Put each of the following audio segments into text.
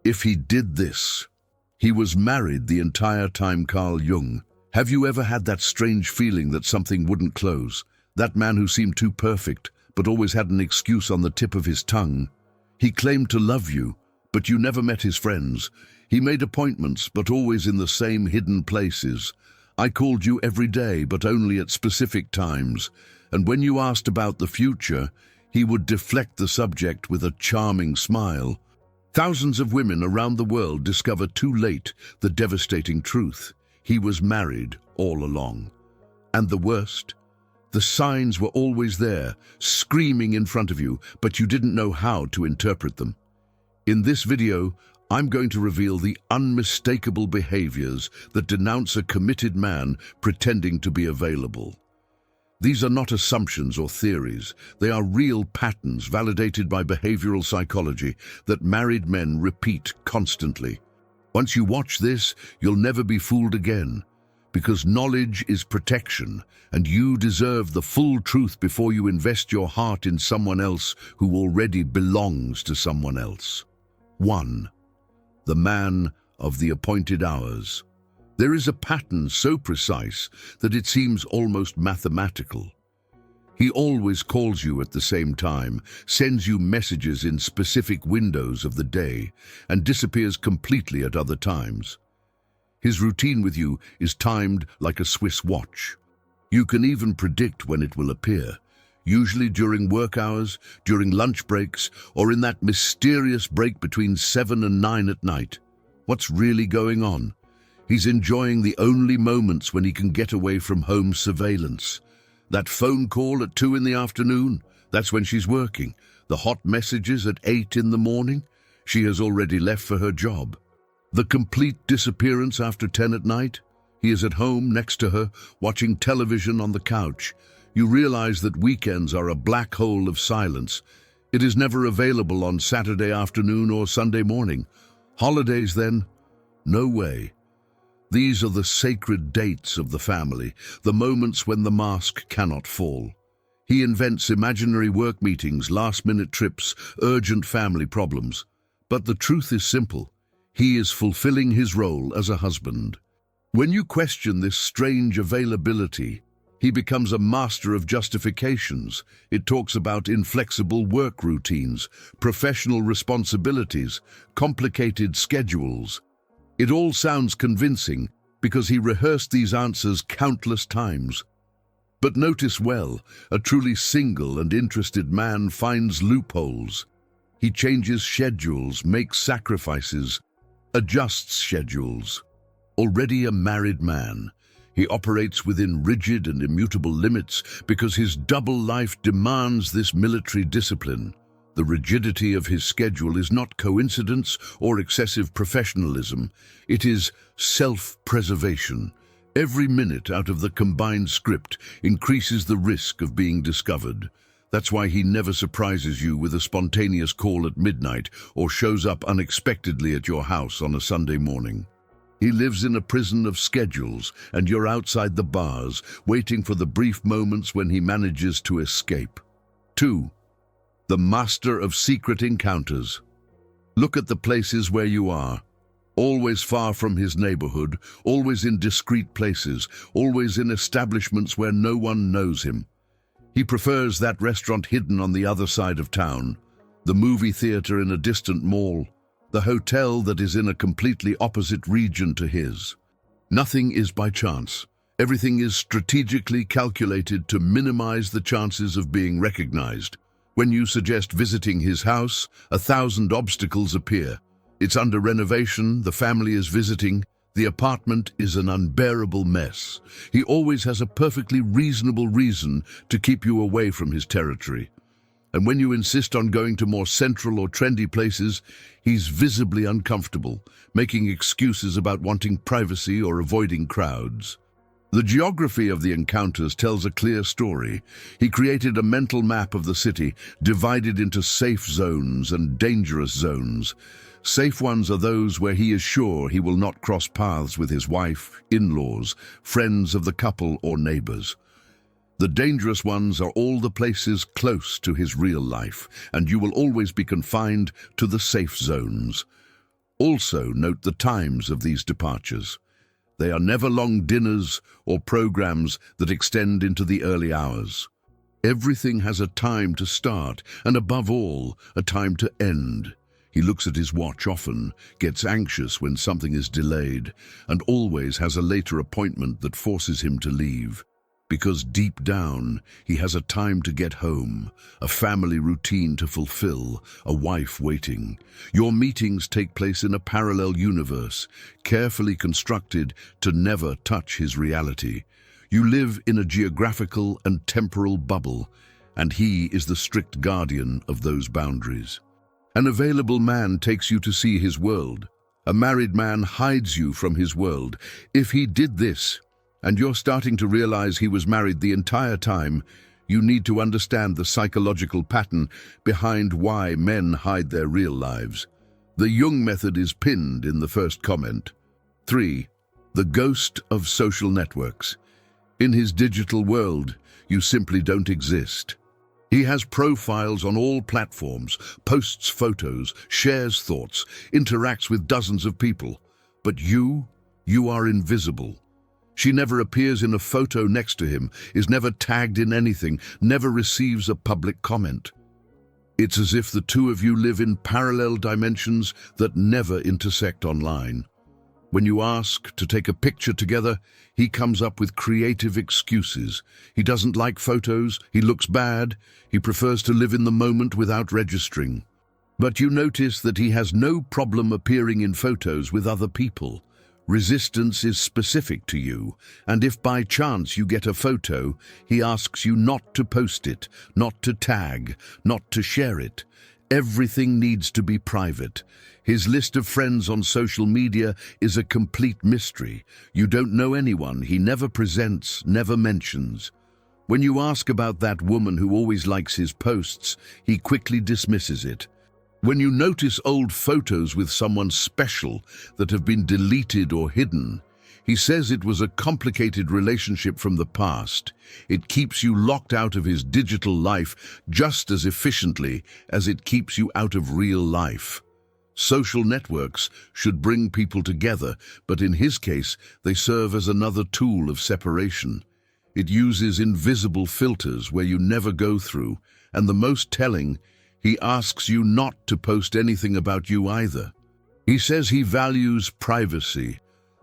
If he did this, he was married the entire time. Carl Jung. Have you ever had that strange feeling that something wouldn't close? That man who seemed too perfect, but always had an excuse on the tip of his tongue. He claimed to love you, but you never met his friends. He made appointments, but always in the same hidden places. I called you every day, but only at specific times. And when you asked about the future, he would deflect the subject with a charming smile. Thousands of women around the world discover too late the devastating truth. He was married all along. And the worst? The signs were always there, screaming in front of you, but you didn't know how to interpret them. In this video, I'm going to reveal the unmistakable behaviors that denounce a committed man pretending to be available. These are not assumptions or theories. They are real patterns validated by behavioral psychology that married men repeat constantly. Once you watch this, you'll never be fooled again, because knowledge is protection, and you deserve the full truth before you invest your heart in someone else who already belongs to someone else. 1. The man of the appointed hours. There is a pattern so precise that it seems almost mathematical. He always calls you at the same time, sends you messages in specific windows of the day, and disappears completely at other times. His routine with you is timed like a Swiss watch. You can even predict when it will appear, usually during work hours, during lunch breaks, or in that mysterious break between 7 and 9 at night. What's really going on? He's enjoying the only moments when he can get away from home surveillance. That phone call at 2 in the afternoon, that's when she's working. The hot messages at 8 in the morning, she has already left for her job. The complete disappearance after 10 at night, he is at home next to her, watching television on the couch. You realize that weekends are a black hole of silence. It is never available on Saturday afternoon or Sunday morning. Holidays then? No way. These are the sacred dates of the family, the moments when the mask cannot fall. He invents imaginary work meetings, last-minute trips, urgent family problems. But the truth is simple. He is fulfilling his role as a husband. When you question this strange availability, he becomes a master of justifications. It talks about inflexible work routines, professional responsibilities, complicated schedules. It all sounds convincing because he rehearsed these answers countless times. But notice well, a truly single and interested man finds loopholes. He changes schedules, makes sacrifices, adjusts schedules. Already a married man, he operates within rigid and immutable limits because his double life demands this military discipline. The rigidity of his schedule is not coincidence or excessive professionalism. It is self-preservation. Every minute out of the combined script increases the risk of being discovered. That's why he never surprises you with a spontaneous call at midnight or shows up unexpectedly at your house on a Sunday morning. He lives in a prison of schedules, and you're outside the bars, waiting for the brief moments when he manages to escape. 2. The master of secret encounters. Look at the places where you are. Always far from his neighborhood, always in discreet places, always in establishments where no one knows him. He prefers that restaurant hidden on the other side of town, the movie theater in a distant mall, the hotel that is in a completely opposite region to his. Nothing is by chance. Everything is strategically calculated to minimize the chances of being recognized. When you suggest visiting his house, 1,000 obstacles appear. It's under renovation, the family is visiting, the apartment is an unbearable mess. He always has a perfectly reasonable reason to keep you away from his territory. And when you insist on going to more central or trendy places, he's visibly uncomfortable, making excuses about wanting privacy or avoiding crowds. The geography of the encounters tells a clear story. He created a mental map of the city, divided into safe zones and dangerous zones. Safe ones are those where he is sure he will not cross paths with his wife, in-laws, friends of the couple, or neighbors. The dangerous ones are all the places close to his real life, and you will always be confined to the safe zones. Also note the times of these departures. They are never long dinners or programs that extend into the early hours. Everything has a time to start, and above all, a time to end. He looks at his watch often, gets anxious when something is delayed, and always has a later appointment that forces him to leave. Because deep down, he has a time to get home, a family routine to fulfill, a wife waiting. Your meetings take place in a parallel universe, carefully constructed to never touch his reality. You live in a geographical and temporal bubble, and he is the strict guardian of those boundaries. An available man takes you to see his world. A married man hides you from his world. If he did this, and you're starting to realize he was married the entire time, you need to understand the psychological pattern behind why men hide their real lives. The Jung method is pinned in the first comment. 3. The ghost of social networks. In his digital world, you simply don't exist. He has profiles on all platforms, posts photos, shares thoughts, interacts with dozens of people. But you are invisible. She never appears in a photo next to him, is never tagged in anything, never receives a public comment. It's as if the two of you live in parallel dimensions that never intersect online. When you ask to take a picture together, he comes up with creative excuses. He doesn't like photos, he looks bad, he prefers to live in the moment without registering. But you notice that he has no problem appearing in photos with other people. Resistance is specific to you, and if by chance you get a photo, he asks you not to post it, not to tag, not to share it. Everything needs to be private. His list of friends on social media is a complete mystery. You don't know anyone, he never presents, never mentions. When you ask about that woman who always likes his posts, he quickly dismisses it. When you notice old photos with someone special that have been deleted or hidden, he says it was a complicated relationship from the past. It keeps you locked out of his digital life just as efficiently as it keeps you out of real life. Social networks should bring people together, but in his case, they serve as another tool of separation. It uses invisible filters where you never go through, and the most telling, he asks you not to post anything about you either. He says he values privacy,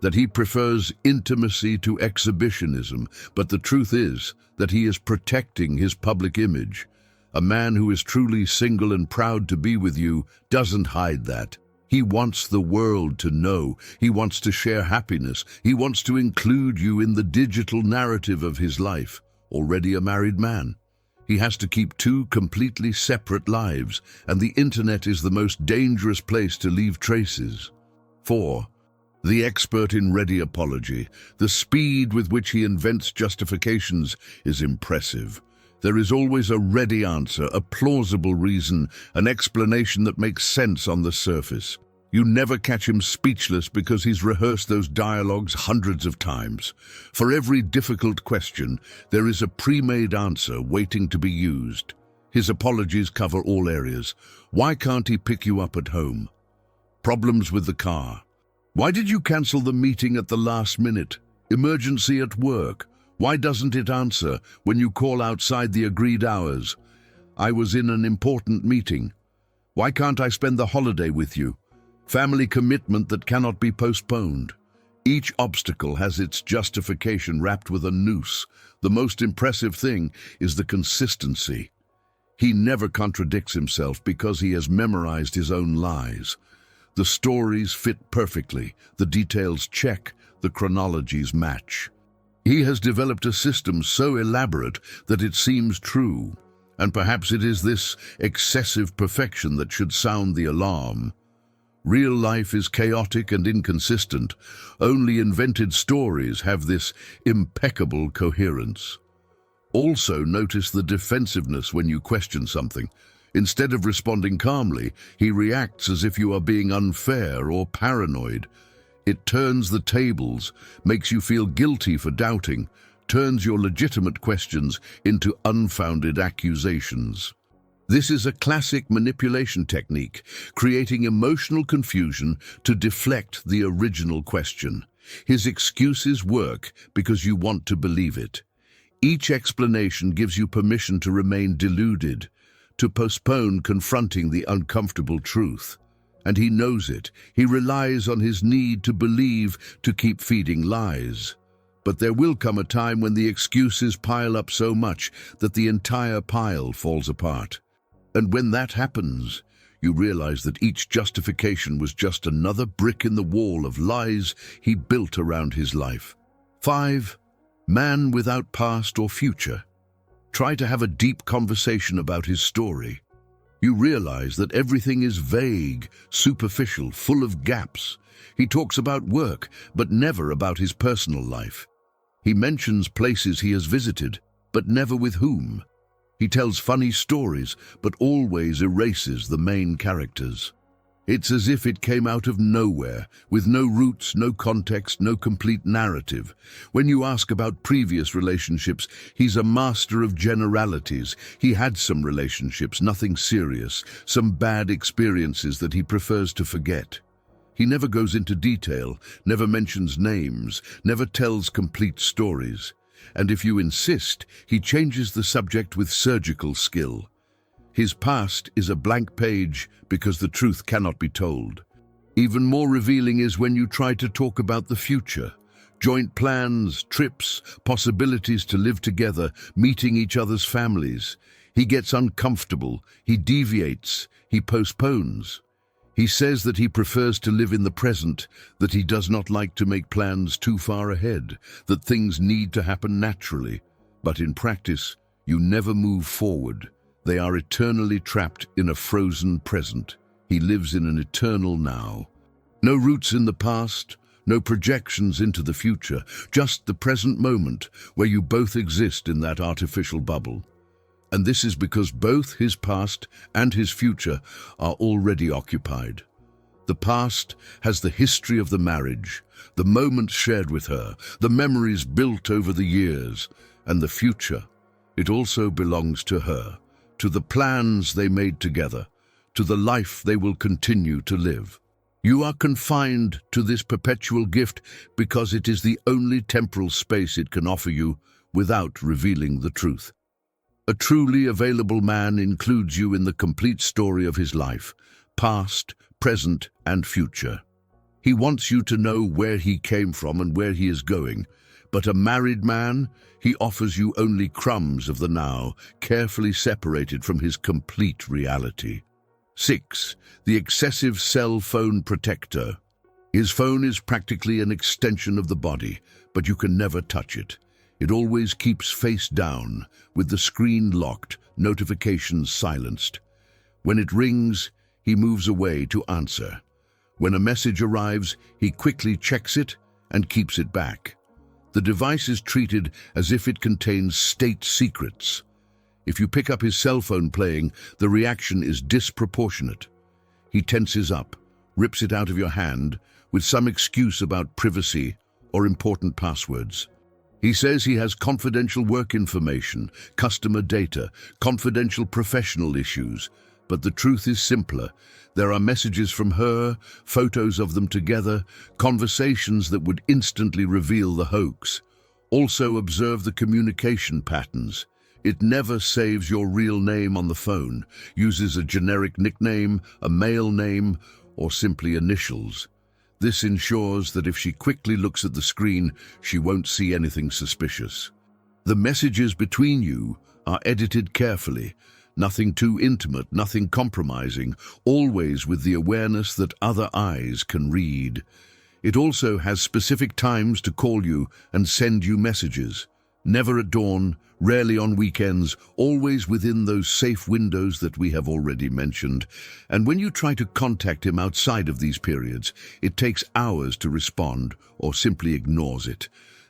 that he prefers intimacy to exhibitionism, but the truth is that he is protecting his public image. A man who is truly single and proud to be with you doesn't hide that. He wants the world to know. He wants to share happiness. He wants to include you in the digital narrative of his life. Already a married man, he has to keep two completely separate lives, and the internet is the most dangerous place to leave traces. 4. The expert in ready apology. The speed with which he invents justifications is impressive. There is always a ready answer, a plausible reason, an explanation that makes sense on the surface. You never catch him speechless because he's rehearsed those dialogues hundreds of times. For every difficult question, there is a pre-made answer waiting to be used. His apologies cover all areas. Why can't he pick you up at home? Problems with the car. Why did you cancel the meeting at the last minute? Emergency at work. Why doesn't it answer when you call outside the agreed hours? I was in an important meeting. Why can't I spend the holiday with you? Family commitment that cannot be postponed. Each obstacle has its justification wrapped with a noose. The most impressive thing is the consistency. He never contradicts himself because he has memorized his own lies. The stories fit perfectly, the details check, the chronologies match. He has developed a system so elaborate that it seems true, and perhaps it is this excessive perfection that should sound the alarm. Real life is chaotic and inconsistent. Only invented stories have this impeccable coherence. Also notice the defensiveness when you question something. Instead of responding calmly, he reacts as if you are being unfair or paranoid. It turns the tables, makes you feel guilty for doubting, turns your legitimate questions into unfounded accusations. This is a classic manipulation technique, creating emotional confusion to deflect the original question. His excuses work because you want to believe it. Each explanation gives you permission to remain deluded, to postpone confronting the uncomfortable truth. And he knows it. He relies on his need to believe to keep feeding lies. But there will come a time when the excuses pile up so much that the entire pile falls apart. And when that happens, you realize that each justification was just another brick in the wall of lies he built around his life. 5. Man without past or future. Try to have a deep conversation about his story. You realize that everything is vague, superficial, full of gaps. He talks about work, but never about his personal life. He mentions places he has visited, but never with whom. He tells funny stories, but always erases the main characters. It's as if it came out of nowhere, with no roots, no context, no complete narrative. When you ask about previous relationships, he's a master of generalities. He had some relationships, nothing serious, some bad experiences that he prefers to forget. He never goes into detail, never mentions names, never tells complete stories. And if you insist, he changes the subject with surgical skill. His past is a blank page because the truth cannot be told. Even more revealing is when you try to talk about the future. Joint plans, trips, possibilities to live together, meeting each other's families. He gets uncomfortable, he deviates, he postpones. He says that he prefers to live in the present, that he does not like to make plans too far ahead, that things need to happen naturally. But in practice, you never move forward. They are eternally trapped in a frozen present. He lives in an eternal now. No roots in the past, no projections into the future, just the present moment where you both exist in that artificial bubble. And this is because both his past and his future are already occupied. The past has the history of the marriage, the moments shared with her, the memories built over the years, and the future. It also belongs to her, to the plans they made together, to the life they will continue to live. You are confined to this perpetual gift because it is the only temporal space it can offer you without revealing the truth. A truly available man includes you in the complete story of his life, past, present, and future. He wants you to know where he came from and where he is going, but a married man, he offers you only crumbs of the now, carefully separated from his complete reality. 6. The excessive cell phone protector. His phone is practically an extension of the body, but you can never touch it. It always keeps face down, with the screen locked, notifications silenced. When it rings, he moves away to answer. When a message arrives, he quickly checks it and keeps it back. The device is treated as if it contains state secrets. If you pick up his cell phone playing, the reaction is disproportionate. He tenses up, rips it out of your hand, with some excuse about privacy or important passwords. He says he has confidential work information, customer data, confidential professional issues, but the truth is simpler. There are messages from her, photos of them together, conversations that would instantly reveal the hoax. Also observe the communication patterns. It never saves your real name on the phone, uses a generic nickname, a male name, or simply initials. This ensures that if she quickly looks at the screen, she won't see anything suspicious. The messages between you are edited carefully, nothing too intimate, nothing compromising, always with the awareness that other eyes can read. It also has specific times to call you and send you messages. Never at dawn, rarely on weekends, always within those safe windows that we have already mentioned. And when you try to contact him outside of these periods, it takes hours to respond or simply ignores it.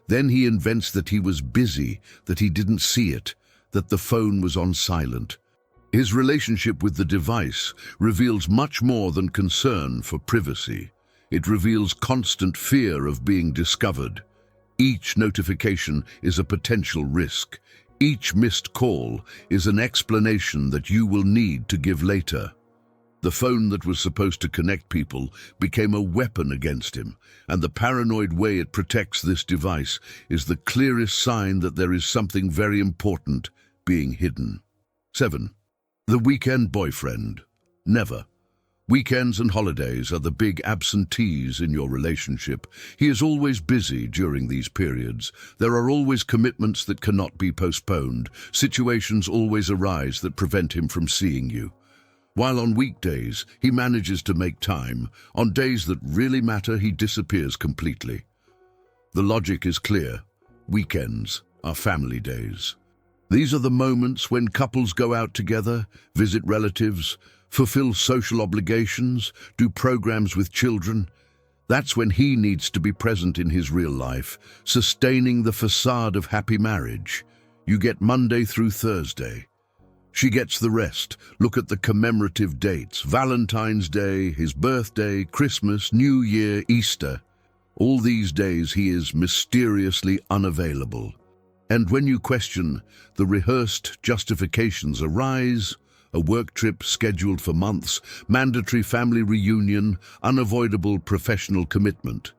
Then he invents that he was busy, that he didn't see it, that the phone was on silent. His relationship with the device reveals much more than concern for privacy. It reveals constant fear of being discovered. Each notification is a potential risk. Each missed call is an explanation that you will need to give later. The phone that was supposed to connect people became a weapon against him, and the paranoid way it protects this device is the clearest sign that there is something very important being hidden. 7. The weekend boyfriend. Never. Weekends and holidays are the big absentees in your relationship. He is always busy during these periods. There are always commitments that cannot be postponed. Situations always arise that prevent him from seeing you. While on weekdays, he manages to make time, on days that really matter, he disappears completely. The logic is clear. Weekends are family days. These are the moments when couples go out together, visit relatives, fulfill social obligations, do programs with children. That's when he needs to be present in his real life, sustaining the facade of happy marriage. You get Monday through Thursday. She gets the rest. Look at the commemorative dates: Valentine's Day, his birthday, Christmas, New Year, Easter. All these days he is mysteriously unavailable. And when you question, the rehearsed justifications arise: a work trip scheduled for months, mandatory family reunion, unavoidable professional commitment.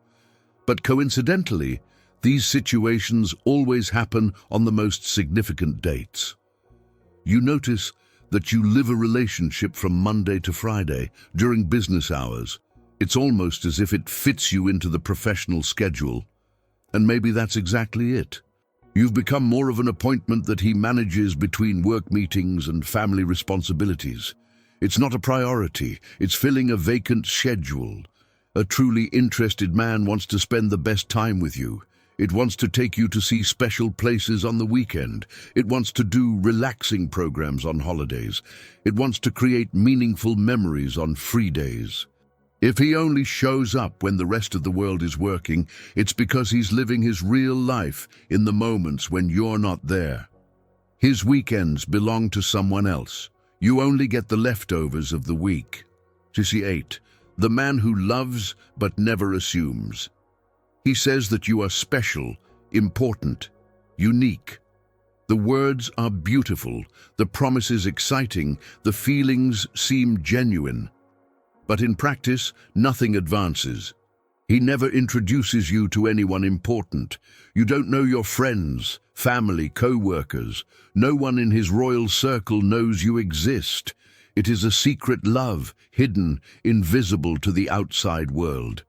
But coincidentally, these situations always happen on the most significant dates. You notice that you live a relationship from Monday to Friday during business hours. It's almost as if it fits you into the professional schedule. And maybe that's exactly it. You've become more of an appointment that he manages between work meetings and family responsibilities. It's not a priority, it's filling a vacant schedule. A truly interested man wants to spend the best time with you. It wants to take you to see special places on the weekend. It wants to do relaxing programs on holidays. It wants to create meaningful memories on free days. If he only shows up when the rest of the world is working, it's because he's living his real life in the moments when you're not there. His weekends belong to someone else. You only get the leftovers of the week. 8. The man who loves but never assumes. He says that you are special, important, unique. The words are beautiful, the promises exciting, the feelings seem genuine. But in practice, nothing advances. He never introduces you to anyone important. You don't know your friends, family, co-workers. No one in his royal circle knows you exist. It is a secret love, hidden, invisible to the outside world.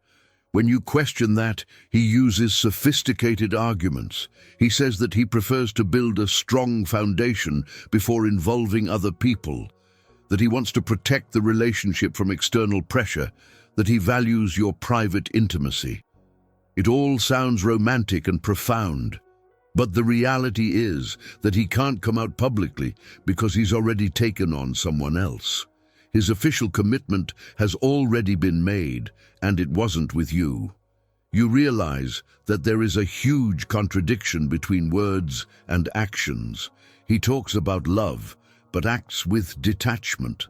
When you question that, he uses sophisticated arguments. He says that he prefers to build a strong foundation before involving other people, that he wants to protect the relationship from external pressure, that he values your private intimacy. It all sounds romantic and profound, but the reality is that he can't come out publicly because he's already taken on someone else. His official commitment has already been made, and it wasn't with you. You realize that there is a huge contradiction between words and actions. He talks about love, but acts with detachment.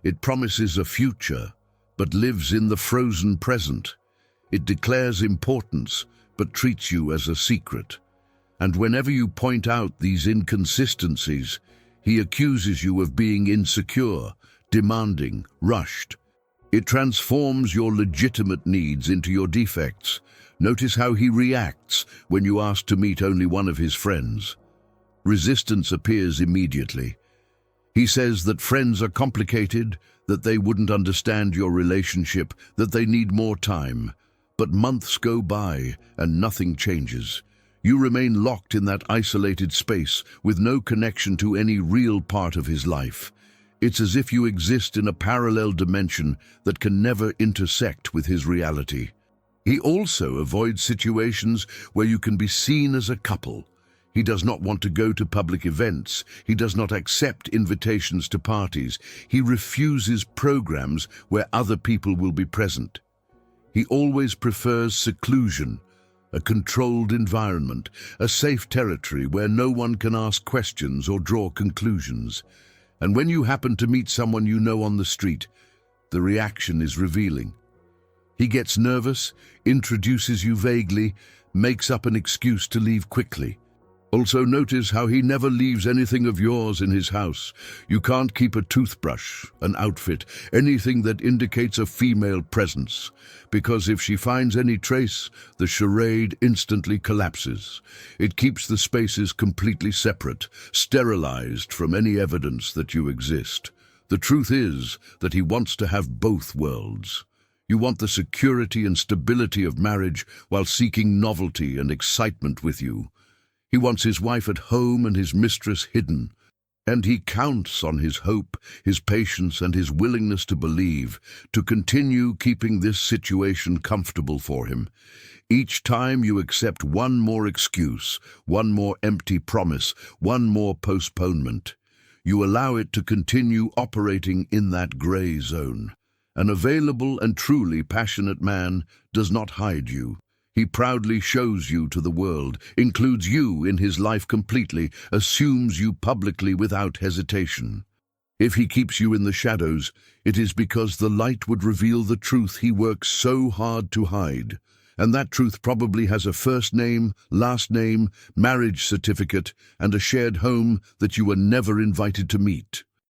It promises a future, but lives in the frozen present. It declares importance, but treats you as a secret. And whenever you point out these inconsistencies, he accuses you of being insecure, demanding, rushed. It transforms your legitimate needs into your defects. Notice how he reacts when you ask to meet only one of his friends. Resistance appears immediately. He says that friends are complicated, that they wouldn't understand your relationship, that they need more time. But months go by and nothing changes. You remain locked in that isolated space with no connection to any real part of his life. It's as if you exist in a parallel dimension that can never intersect with his reality. He also avoids situations where you can be seen as a couple. He does not want to go to public events. He does not accept invitations to parties. He refuses programs where other people will be present. He always prefers seclusion, a controlled environment, a safe territory where no one can ask questions or draw conclusions. And when you happen to meet someone you know on the street, the reaction is revealing. He gets nervous, introduces you vaguely, makes up an excuse to leave quickly. Also notice how he never leaves anything of yours in his house. You can't keep a toothbrush, an outfit, anything that indicates a female presence, because if she finds any trace, the charade instantly collapses. It keeps the spaces completely separate, sterilized from any evidence that you exist. The truth is that he wants to have both worlds. You want the security and stability of marriage while seeking novelty and excitement with you. He wants his wife at home and his mistress hidden, and he counts on his hope, his patience, and his willingness to believe, to continue keeping this situation comfortable for him. Each time you accept one more excuse, one more empty promise, one more postponement, you allow it to continue operating in that gray zone. An available and truly passionate man does not hide you. He proudly shows you to the world, includes you in his life completely, assumes you publicly without hesitation. If he keeps you in the shadows, it is because the light would reveal the truth he works so hard to hide. And that truth probably has a first name, last name, marriage certificate, and a shared home that you were never invited to meet.